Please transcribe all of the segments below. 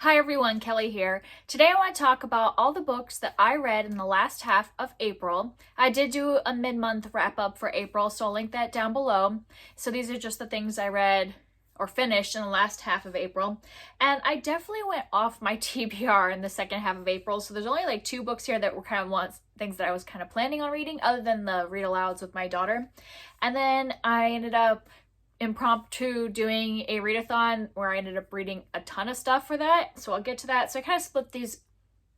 Hi everyone, Kelly here. Today I want to talk about all the books that I read in the last half of April. I did do a mid-month wrap-up for April, so I'll link that down below. So these are just the things I read or finished in the last half of April. And I definitely went off my TBR in the second half of April, so there's only like 2 books here that were kind of things that I was kind of planning on reading, other than the read-alouds with my daughter. And then I ended up impromptu doing a readathon where I ended up reading a ton of stuff for that, so I'll get to that. So I kind of split these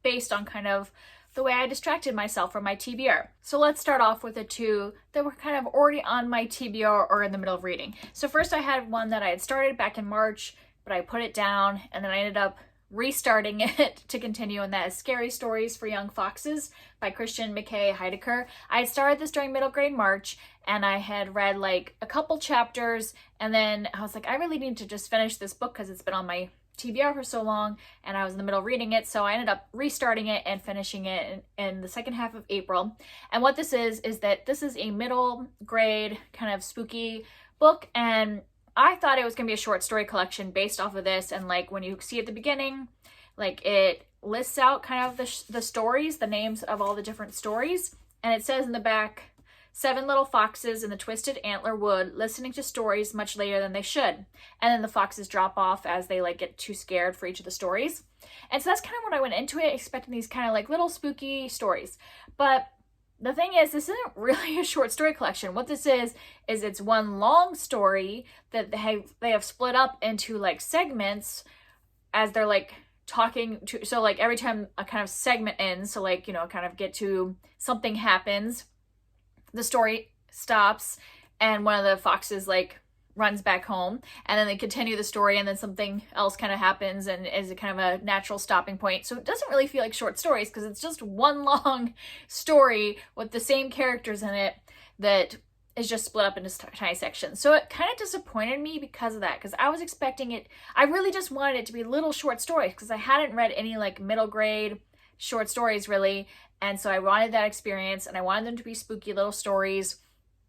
based on kind of the way I distracted myself from my TBR. So let's start off with the 2 that were kind of already on my TBR or in the middle of reading. So first I had one that I had started back in March, but I put it down, and then I ended up restarting it to continue, and that is Scary Stories for Young Foxes by Christian McKay Heidecker. I had started this during middle grade March, and I had read like a couple chapters, and then I was like, I really need to just finish this book because it's been on my TBR for so long, and I was in the middle of reading it, so I ended up restarting it and finishing it in the second half of April. And what this is that this is a middle grade kind of spooky book, and I thought it was going to be a short story collection based off of this. And like when you see at the beginning, like it lists out kind of the stories, the names of all the different stories. And it says in the back, 7 little foxes in the twisted antler wood listening to stories much later than they should. And then the foxes drop off as they like get too scared for each of the stories. And so that's kind of what I went into it, expecting these kind of like little spooky stories. But the thing is, this isn't really a short story collection. What this is it's one long story that they have split up into like segments as they're like talking to, so like every time a kind of segment ends, so like, you know, kind of get to something happens, the story stops, and one of the foxes like runs back home, and then they continue the story, and then something else kind of happens and is a kind of a natural stopping point. So it doesn't really feel like short stories because it's just one long story with the same characters in it that is just split up into tiny sections. So it kind of disappointed me because of that, because I was expecting it, I really just wanted it to be little short stories because I hadn't read any like middle grade short stories really, and so I wanted that experience and I wanted them to be spooky little stories.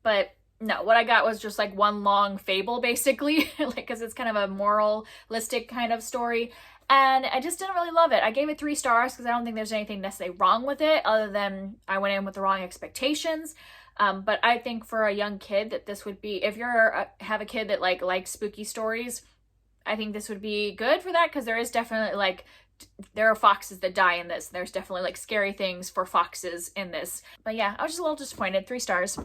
But no, what I got was just like one long fable basically, like because it's kind of a moralistic kind of story, and I just didn't really love it. I gave it 3 stars because I don't think there's anything necessarily wrong with it other than I went in with the wrong expectations. But I think for a young kid that this would be, if you're have a kid that like likes spooky stories, I think this would be good for that, because there is definitely like, there are foxes that die in this. There's definitely like scary things for foxes in this. But yeah, I was just a little disappointed. 3 stars.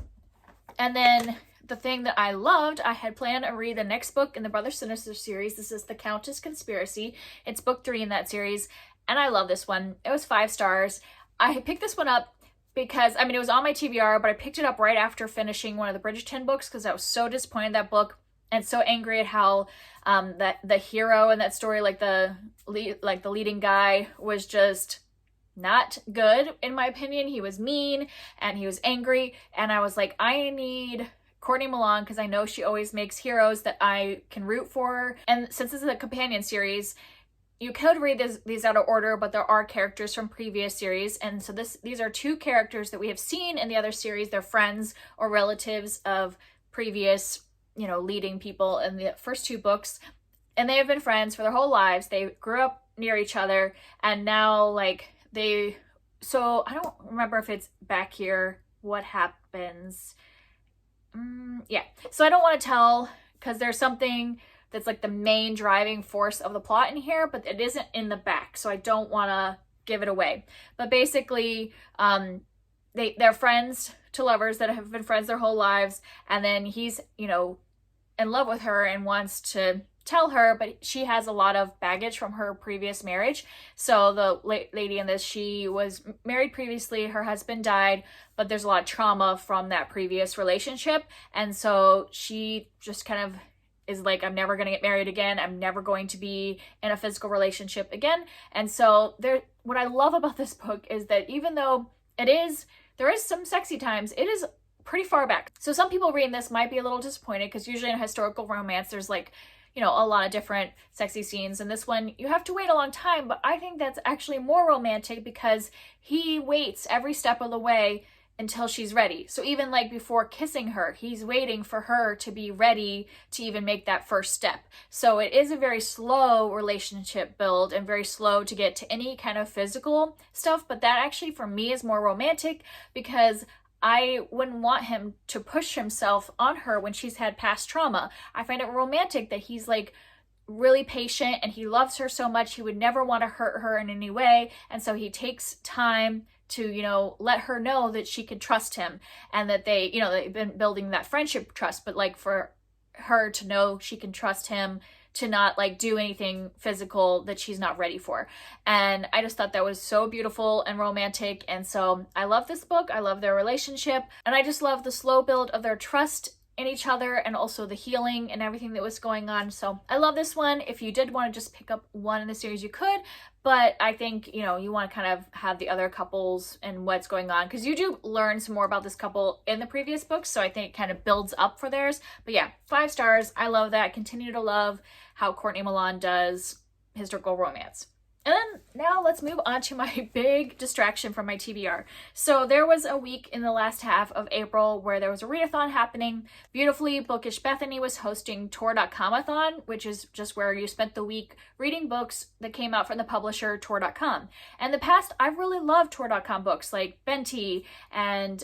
And then the thing that I loved, I had planned to read the next book in the Brother Sinister series. This is the Countess Conspiracy. It's book 3 in that series, and I love this one. It was 5 stars. I picked this one up because, I mean, it was on my TBR, but I picked it up right after finishing one of the Bridgerton books because I was so disappointed in that book and so angry at how that the hero in that story, like the leading guy, was just not good in my opinion. He was mean and he was angry, and I was like, I need Courtney Milan because I know she always makes heroes that I can root for. And since this is a companion series, you could read these out of order, but there are characters from previous series, and so these are 2 characters that we have seen in the other series. They're friends or relatives of previous, you know, leading people in the first 2 books, and they have been friends for their whole lives. They grew up near each other, and now like so I don't remember if it's back here what happens. Yeah, so I don't want to tell because there's something that's like the main driving force of the plot in here, but it isn't in the back, so I don't want to give it away. But basically, they're friends to lovers that have been friends their whole lives, and then he's, you know, in love with her and wants to tell her, but she has a lot of baggage from her previous marriage. So the lady in this, she was married previously, her husband died, but there's a lot of trauma from that previous relationship, and so she just kind of is like, I'm never going to get married again. I'm never going to be in a physical relationship again. And so what I love about this book is that even though there is some sexy times, it is pretty far back. So some people reading this might be a little disappointed because usually in a historical romance, there's like, you know, a lot of different sexy scenes. And this one, you have to wait a long time, but I think that's actually more romantic because he waits every step of the way until she's ready. So even like before kissing her, he's waiting for her to be ready to even make that first step. So it is a very slow relationship build and very slow to get to any kind of physical stuff. But that actually for me is more romantic, because I wouldn't want him to push himself on her when she's had past trauma. I find it romantic that he's like really patient and he loves her so much. He would never want to hurt her in any way. And so he takes time to, you know, let her know that she can trust him, and that they, you know, they've been building that friendship trust, but like for her to know she can trust him to not like do anything physical that she's not ready for. And I just thought that was so beautiful and romantic. And so I love this book. I love their relationship. And I just love the slow build of their trust in each other, and also the healing and everything that was going on. So I love this one. If you did want to just pick up one in the series, you could, but I think, you know, you want to kind of have the other couples and what's going on, because you do learn some more about this couple in the previous books. So I think it kind of builds up for theirs. But yeah, 5 stars. I love that. Continue to love how Courtney Milan does historical romance. And then now let's move on to my big distraction from my TBR. So there was a week in the last half of April where there was a readathon happening. Beautifully Bookish Bethany was hosting Tor.com-a-thon, which is just where you spent the week reading books that came out from the publisher Tor.com. And in the past, I've really loved Tor.com books like Benti and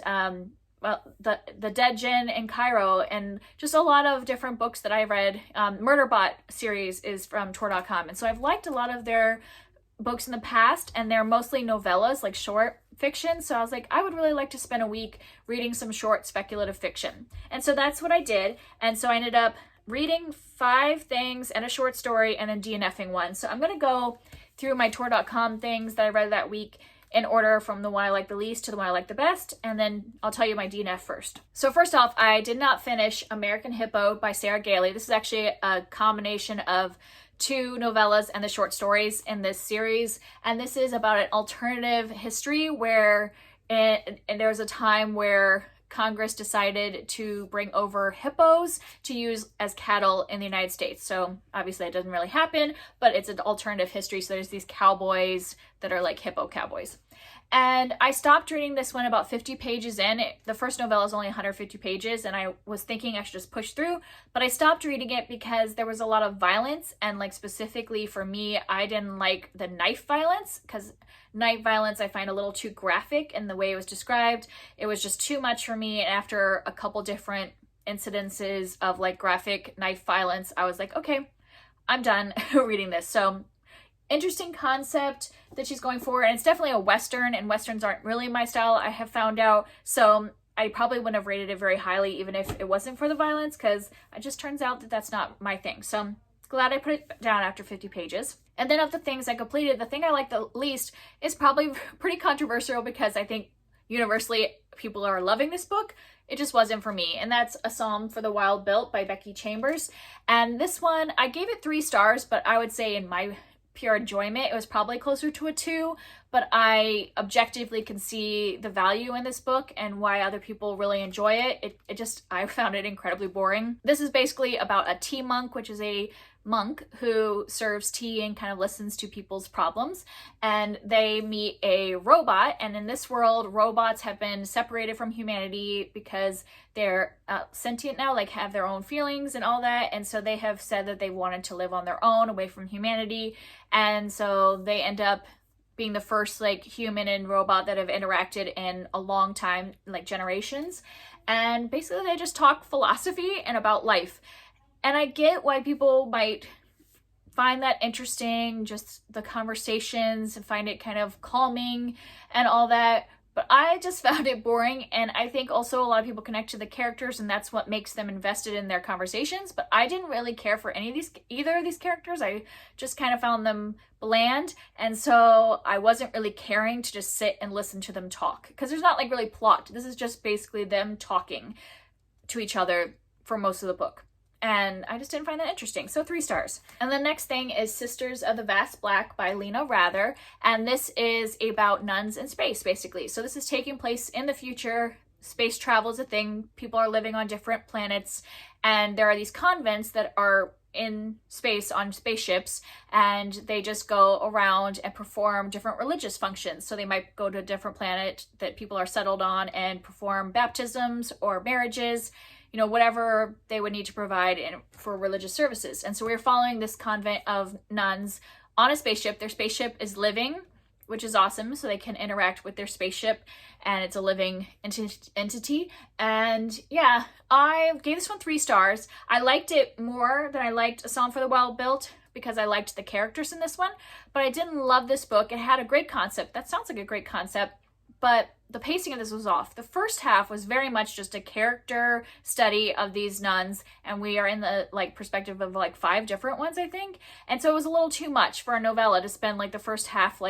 the Dead Gin in Cairo, and just a lot of different books that I read. Murderbot series is from Tor.com. And so I've liked a lot of their books in the past, and they're mostly novellas, like short fiction. So I was like, I would really like to spend a week reading some short speculative fiction. And so that's what I did. And so I ended up reading 5 things and a short story and then DNFing one. So I'm going to go through my Tor.com things that I read that week in order from the one I like the least to the one I like the best, and then I'll tell you my DNF first. So first off, I did not finish American Hippo by Sarah Gailey. This is actually a combination of 2 novellas and the short stories in this series, and this is about an alternative history where and there was a time where Congress decided to bring over hippos to use as cattle in the United States. So obviously that doesn't really happen, but it's an alternative history. So there's these cowboys that are like hippo cowboys. And I stopped reading this one about 50 pages in. The first novella is only 150 pages, and I was thinking I should just push through, but I stopped reading it because there was a lot of violence, and like specifically for me, I didn't like the knife violence, because knife violence I find a little too graphic in the way it was described. It was just too much for me, and after a couple different incidences of like graphic knife violence, I was like, okay, I'm done reading this. So interesting concept that she's going for, and it's definitely a Western, and Westerns aren't really my style, I have found out. So I probably wouldn't have rated it very highly even if it wasn't for the violence, because it just turns out that that's not my thing. So I'm glad I put it down after 50 pages. And then of the things I completed, the thing I like the least is probably pretty controversial, because I think universally people are loving this book. It just wasn't for me, and that's A Psalm for the Wild Built by Becky Chambers. And this one, I gave it 3 stars, but I would say in my pure enjoyment, it was probably closer to a 2, but I objectively can see the value in this book and why other people really enjoy it. I found it incredibly boring. This is basically about a tea monk, which is a monk who serves tea and kind of listens to people's problems, and they meet a robot. And in this world, robots have been separated from humanity because they're sentient now, like have their own feelings and all that, and so they have said that they wanted to live on their own away from humanity, and so they end up being the first like human and robot that have interacted in a long time, like generations. And basically they just talk philosophy and about life. And I get why people might find that interesting, just the conversations, and find it kind of calming and all that. But I just found it boring, and I think also a lot of people connect to the characters, and that's what makes them invested in their conversations. But I didn't really care for either of these characters. I just kind of found them bland, and so I wasn't really caring to just sit and listen to them talk, because there's not like really plot. This is just basically them talking to each other for most of the book. And I just didn't find that interesting. So 3 stars. And the next thing is Sisters of the Vast Black by Lena Rather. And this is about nuns in space, basically. So this is taking place in the future. Space travel is a thing. People are living on different planets. And there are these convents that are in space on spaceships, and they just go around and perform different religious functions. So they might go to a different planet that people are settled on and perform baptisms or marriages, you know, whatever they would need to provide for religious services. And so we're following this convent of nuns on a spaceship. Their spaceship is living, which is awesome, so they can interact with their spaceship, and it's a living entity. And yeah, I gave this one 3 stars. I liked it more than I liked A Song for the Wild Built because I liked the characters in this one, but I didn't love this book. It had a great concept. That sounds like a great concept, but the pacing of this was off. The first half was very much just a character study of these nuns, and we are in the perspective of 5 different ones, I think. And so it was a little too much for a novella to spend the first half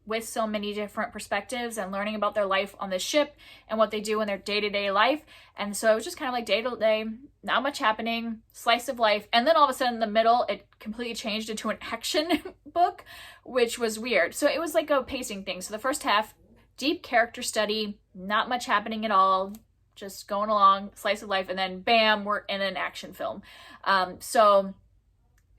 with so many different perspectives and learning about their life on the ship and what they do in their day-to-day life. And so it was just kind of day-to-day, not much happening, slice of life. And then all of a sudden in the middle, it completely changed into an action book, which was weird. So it was like a pacing thing. So the first half, deep character study, not much happening at all, just going along, slice of life, and then bam, we're in an action film. So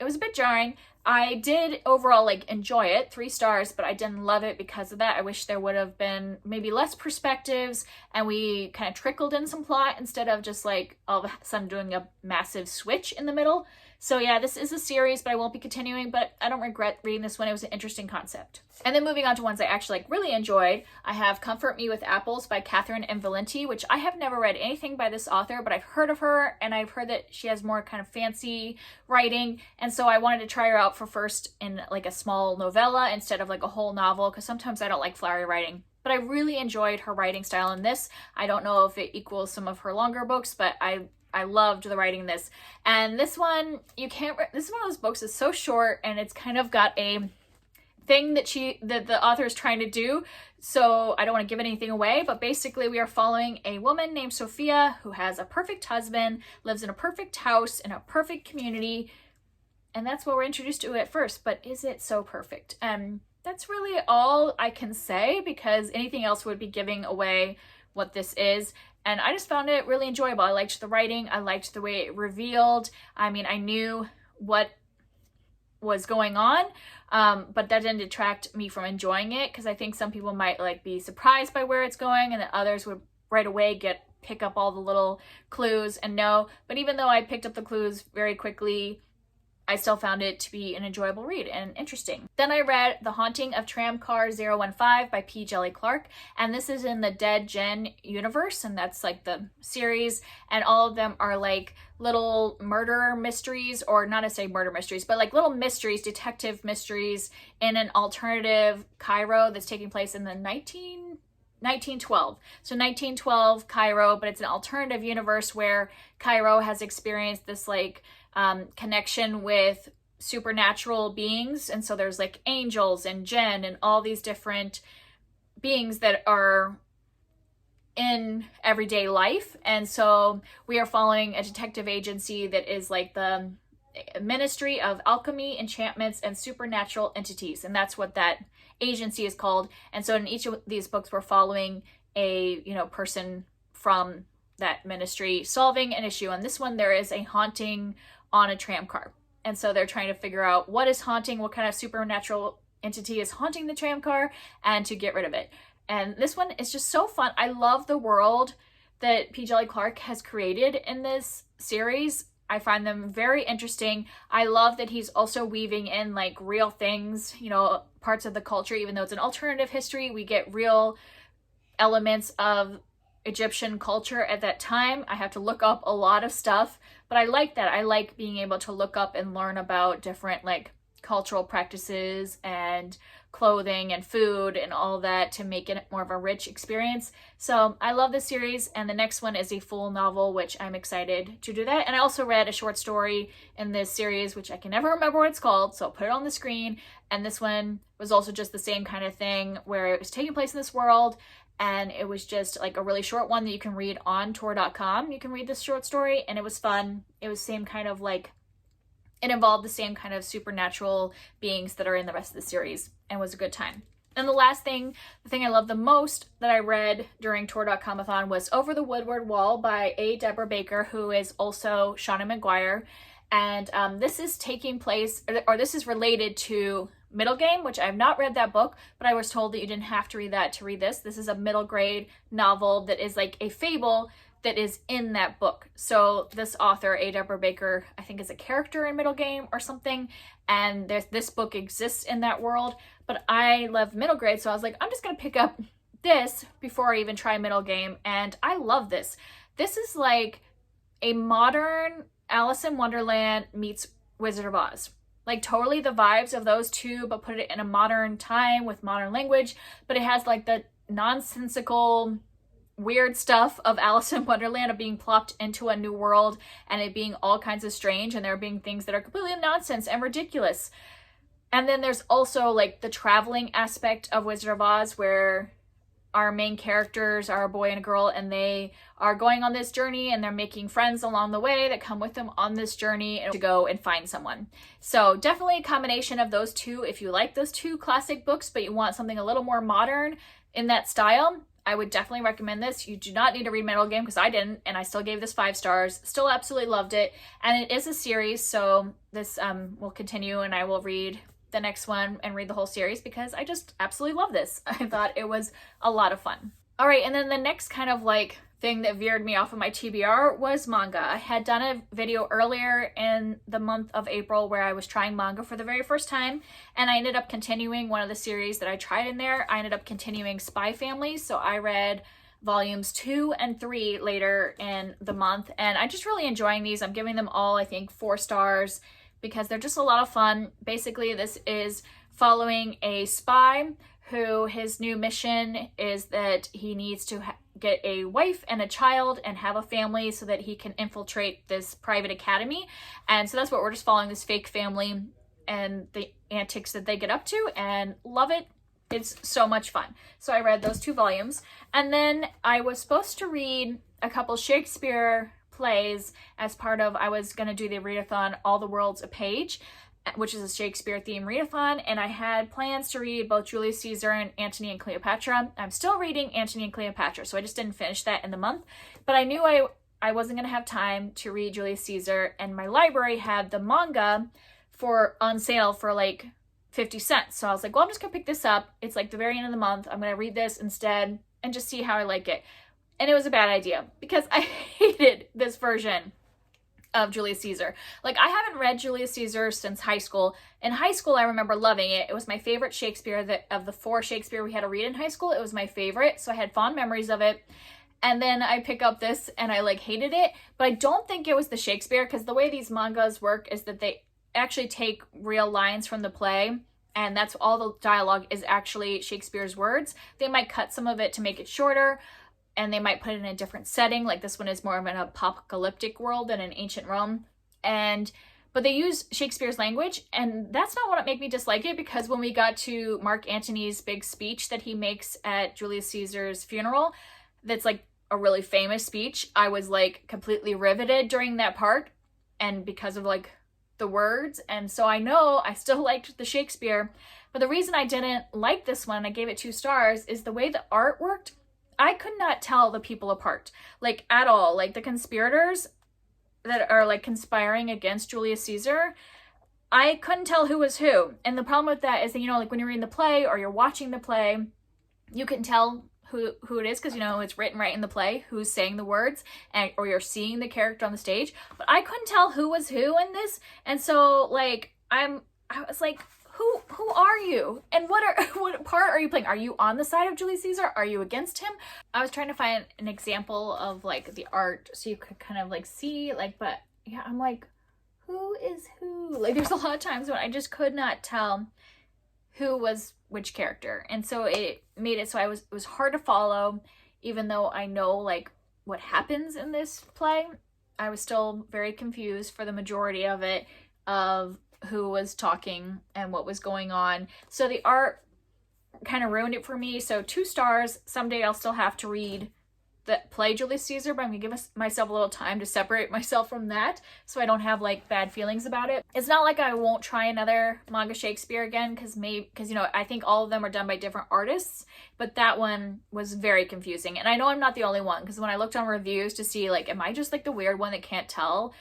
it was a bit jarring. I did overall enjoy it, 3 stars, but I didn't love it because of that. I wish there would have been maybe less perspectives and we kind of trickled in some plot instead of just all of a sudden doing a massive switch in the middle. So yeah, this is a series, but I won't be continuing, but I don't regret reading this one. It was an interesting concept. And then moving on to ones I actually really enjoyed, I have Comfort Me with Apples by Catherine M. Valenti, which I have never read anything by this author, but I've heard of her, and I've heard that she has more kind of fancy writing, and so I wanted to try her out for first in a small novella instead of a whole novel, because sometimes I don't like flowery writing. But I really enjoyed her writing style in this. I don't know if it equals some of her longer books, but I loved the writing in this. And this one, this is one of those books that's so short, and it's kind of got a thing that the author is trying to do. So I don't want to give anything away, but basically we are following a woman named Sophia who has a perfect husband, lives in a perfect house, in a perfect community. And that's what we're introduced to at first, but is it so perfect? That's really all I can say, because anything else would be giving away what this is. And I just found it really enjoyable. I liked the writing. I liked the way it revealed. I mean, I knew what was going on, but that didn't detract me from enjoying it, because I think some people might be surprised by where it's going, and then others would right away pick up all the little clues and know. But even though I picked up the clues very quickly, I still found it to be an enjoyable read and interesting. Then I read The Haunting of Tramcar015 by P. Jelly Clark, and this is in the Dead Gen universe, and that's the series, and all of them are little murder mysteries, or not necessarily murder mysteries, but little mysteries, detective mysteries in an alternative Cairo that's taking place in the 1912. So 1912 Cairo, but it's an alternative universe where Cairo has experienced this connection with supernatural beings. And so there's angels and jinn and all these different beings that are in everyday life. And so we are following a detective agency that is the Ministry of Alchemy, Enchantments, and Supernatural Entities. And that's what that agency is called. And so in each of these books, we're following a person from that ministry solving an issue. On this one, there is a haunting on a tram car. And so they're trying to figure out what is haunting, what kind of supernatural entity is haunting the tram car, and to get rid of it. And this one is just so fun. I love the world that P. Jelly Clark has created in this series. I find them very interesting. I love that he's also weaving in real things, parts of the culture. Even though it's an alternative history, we get real elements of Egyptian culture at that time. I have to look up a lot of stuff, but I like that. I like being able to look up and learn about different cultural practices and clothing and food and all that to make it more of a rich experience. So I love this series, and the next one is a full novel, which I'm excited to do that. And I also read a short story in this series, which I can never remember what it's called, so I'll put it on the screen. And this one was also just the same kind of thing, where it was taking place in this world, and it was just a really short one that you can read on Tor.com. You can read this short story, and it was fun. It was same kind of it involved the same kind of supernatural beings that are in the rest of the series, and was a good time. And the last thing, the thing I love the most that I read during Tor.com-a-thon was Over the Woodward Wall by A. Deborah Baker, who is also Shauna McGuire. And this is taking place, or this is related to Middle Game, which I have not read that book, but I was told that you didn't have to read that to read this. This is a middle grade novel that is like a fable that is in that book. So this author, A. Deborah Baker, I think is a character in Middle Game or something, and this book exists in that world. But I love middle grade, so I was like, I'm just gonna pick up this before I even try Middle Game, and I love this. This is like a modern Alice in Wonderland meets Wizard of Oz. Like totally the vibes of those two, but put it in a modern time with modern language, but it has like the nonsensical weird stuff of Alice in Wonderland, of being plopped into a new world and it being all kinds of strange, and there being things that are completely nonsense and ridiculous. And then there's also like the traveling aspect of Wizard of Oz, where our main characters are a boy and a girl, and they are going on this journey, and they're making friends along the way that come with them on this journey to go and find someone. So definitely a combination of those two. If you like those two classic books, but you want something a little more modern in that style, I would definitely recommend this. You do not need to read Middle Game, because I didn't, and I still gave this 5 stars. Still absolutely loved it. And it is a series, so this will continue, and I will read the next one and read the whole series because I just absolutely love this. I thought it was a lot of fun. All right, and then the next kind of like thing that veered me off of my TBR was manga. I had done a video earlier in the month of April where I was trying manga for the very first time, and I ended up continuing one of the series that I tried in there. I ended up continuing Spy Family, so I read volumes 2 and 3 later in the month, and I'm just really enjoying these. I'm giving them all, I think, 4 stars because they're just a lot of fun. Basically, this is following a spy who his new mission is that he needs to get a wife and a child and have a family so that he can infiltrate this private academy. And so that's what we're just following, this fake family and the antics that they get up to, and love it. It's so much fun. So I read those 2 volumes, and then I was supposed to read a couple Shakespeare plays as part of, I was going to do the readathon All the World's a Page, which is a Shakespeare themed readathon, and I had plans to read both Julius Caesar and Antony and Cleopatra. I'm still reading Antony and Cleopatra, so I just didn't finish that in the month, but I knew I wasn't going to have time to read Julius Caesar, and my library had the manga on sale for like 50 cents. So I was like, well, I'm just gonna pick this up. It's like the very end of the month. I'm gonna read this instead and just see how I like it. And it was a bad idea because I hated this version of Julius Caesar. Like, I haven't read Julius Caesar since high school. In high school, I remember loving it. It was my favorite Shakespeare. Of the 4 Shakespeare we had to read in high school, it was my favorite. So I had fond memories of it. And then I pick up this and I like hated it. But I don't think it was the Shakespeare, because the way these mangas work is that they actually take real lines from the play, and that's all the dialogue is actually Shakespeare's words. They might cut some of it to make it shorter, and they might put it in a different setting. Like this one is more of an apocalyptic world than in ancient Rome. But they use Shakespeare's language, and that's not what made me dislike it, because when we got to Mark Antony's big speech that he makes at Julius Caesar's funeral, that's like a really famous speech, I was like completely riveted during that part, and because of like the words. And so I know I still liked the Shakespeare, but the reason I didn't like this one, I gave it 2 stars, is the way the art worked. I could not tell the people apart, like at all. Like the conspirators that are like conspiring against Julius Caesar, I couldn't tell who was who. And the problem with that is that, you know, like when you're reading the play or you're watching the play, you can tell who it is, because, you know, it's written right in the play who's saying the words, or you're seeing the character on the stage. But I couldn't tell who was who in this. And so like I was like, who are you? And what part are you playing? Are you on the side of Julius Caesar? Are you against him? I was trying to find an example of like the art so you could kind of like see, like, but yeah, I'm like, who is who? Like there's a lot of times when I just could not tell who was which character. And so it made it so it was hard to follow, even though I know like what happens in this play. I was still very confused for the majority of it, of who was talking and what was going on. So the art kind of ruined it for me. So 2 stars. Someday I'll still have to read the play Julius Caesar, but I'm gonna give myself a little time to separate myself from that so I don't have like bad feelings about it. It's not like I won't try another manga Shakespeare again, because you know, I think all of them are done by different artists, but that one was very confusing. And I know I'm not the only one, because when I looked on reviews to see like, am I just like the weird one that can't tell,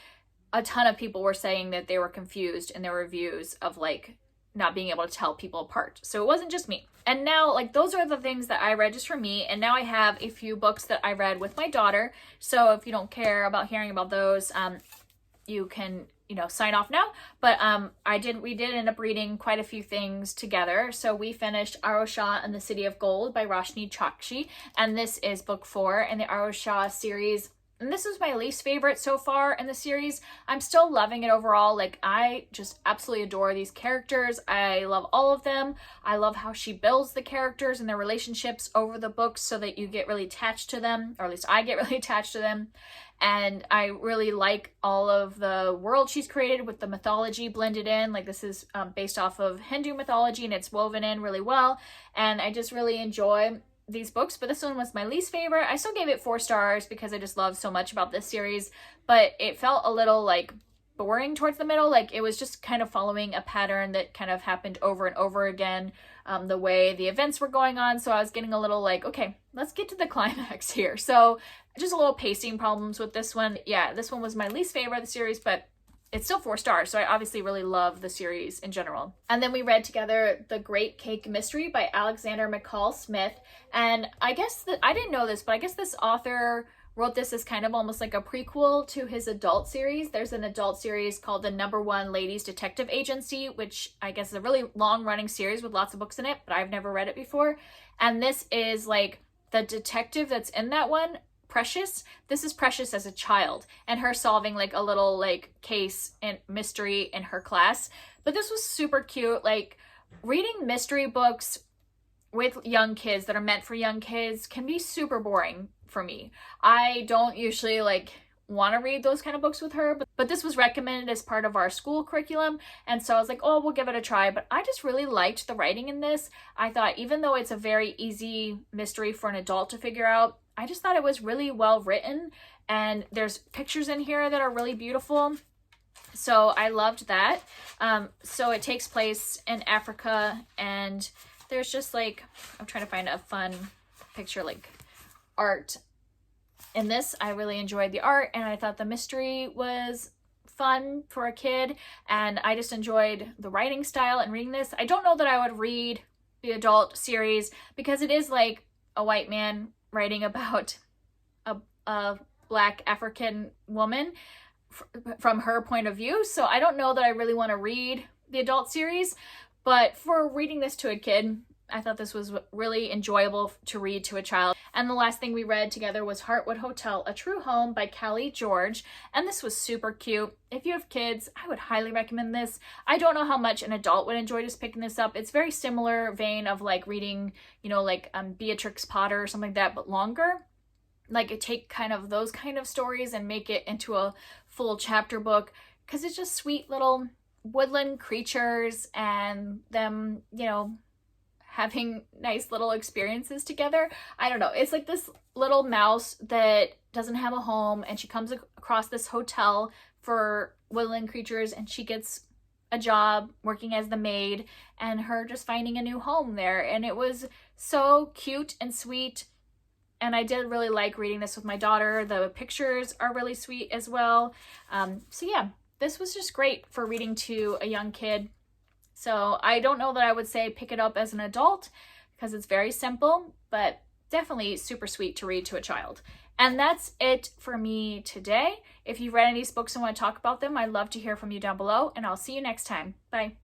a ton of people were saying that they were confused in their reviews of like not being able to tell people apart. So it wasn't just me. And now, like, those are the things that I read just for me. And now I have a few books that I read with my daughter. So if you don't care about hearing about those, you can, you know, sign off now. But we did end up reading quite a few things together. So we finished Rusha and the City of Gold by Roshni Chokshi. And this is book 4 in the Rusha series. And this is my least favorite so far in the series. I'm still loving it overall. Like, I just absolutely adore these characters. I love all of them. I love how she builds the characters and their relationships over the books so that you get really attached to them, or at least I get really attached to them. And I really like all of the world she's created with the mythology blended in. Like, this is based off of Hindu mythology and it's woven in really well. And I just really enjoy these books, but this one was my least favorite. I still gave it 4 stars because I just love so much about this series, but it felt a little like boring towards the middle. Like, it was just kind of following a pattern that kind of happened over and over again, the way the events were going on. So I was getting a little like, okay, let's get to the climax here. So just a little pacing problems with this one. Yeah, this one was my least favorite of the series, but it's still 4 stars, so I obviously really love the series in general. And then we read together The Great Cake Mystery by Alexander McCall Smith. And I guess that, I didn't know this, but I guess this author wrote this as kind of almost like a prequel to his adult series. There's an adult series called The #1 Ladies Detective Agency, which I guess is a really long-running series with lots of books in it, but I've never read it before. And this is like the detective that's in that one, Precious. This is Precious as a child and her solving like a little like case and mystery in her class. But this was super cute. Like, reading mystery books with young kids that are meant for young kids can be super boring for me. I don't usually like want to read those kind of books with her, but this was recommended as part of our school curriculum, and so I was like, oh, we'll give it a try. But I just really liked the writing in this. I thought, even though it's a very easy mystery for an adult to figure out, I just thought it was really well written, and there's pictures in here that are really beautiful. So I loved that. So it takes place in Africa, and there's just like, I'm trying to find a fun picture, like art. In this, I really enjoyed the art, and I thought the mystery was fun for a kid, and I just enjoyed the writing style and reading this. I don't know that I would read the adult series because it is like a white man writing about a Black African woman from her point of view. So I don't know that I really want to read the adult series, but for reading this to a kid, I thought this was really enjoyable to read to a child. And the last thing we read together was Heartwood Hotel, A True Home by Callie George. And this was super cute. If you have kids, I would highly recommend this. I don't know how much an adult would enjoy just picking this up. It's very similar vein of like reading, you know, like Beatrix Potter or something like that, but longer. Like, take kind of those kind of stories and make it into a full chapter book, because it's just sweet little woodland creatures and them, you know, having nice little experiences together. I don't know. It's like this little mouse that doesn't have a home, and she comes across this hotel for woodland creatures, and she gets a job working as the maid, and her just finding a new home there. And it was so cute and sweet. And I did really like reading this with my daughter. The pictures are really sweet as well. So yeah, this was just great for reading to a young kid. So I don't know that I would say pick it up as an adult because it's very simple, but definitely super sweet to read to a child. And that's it for me today. If you've read any of these books and want to talk about them, I'd love to hear from you down below, and I'll see you next time. Bye.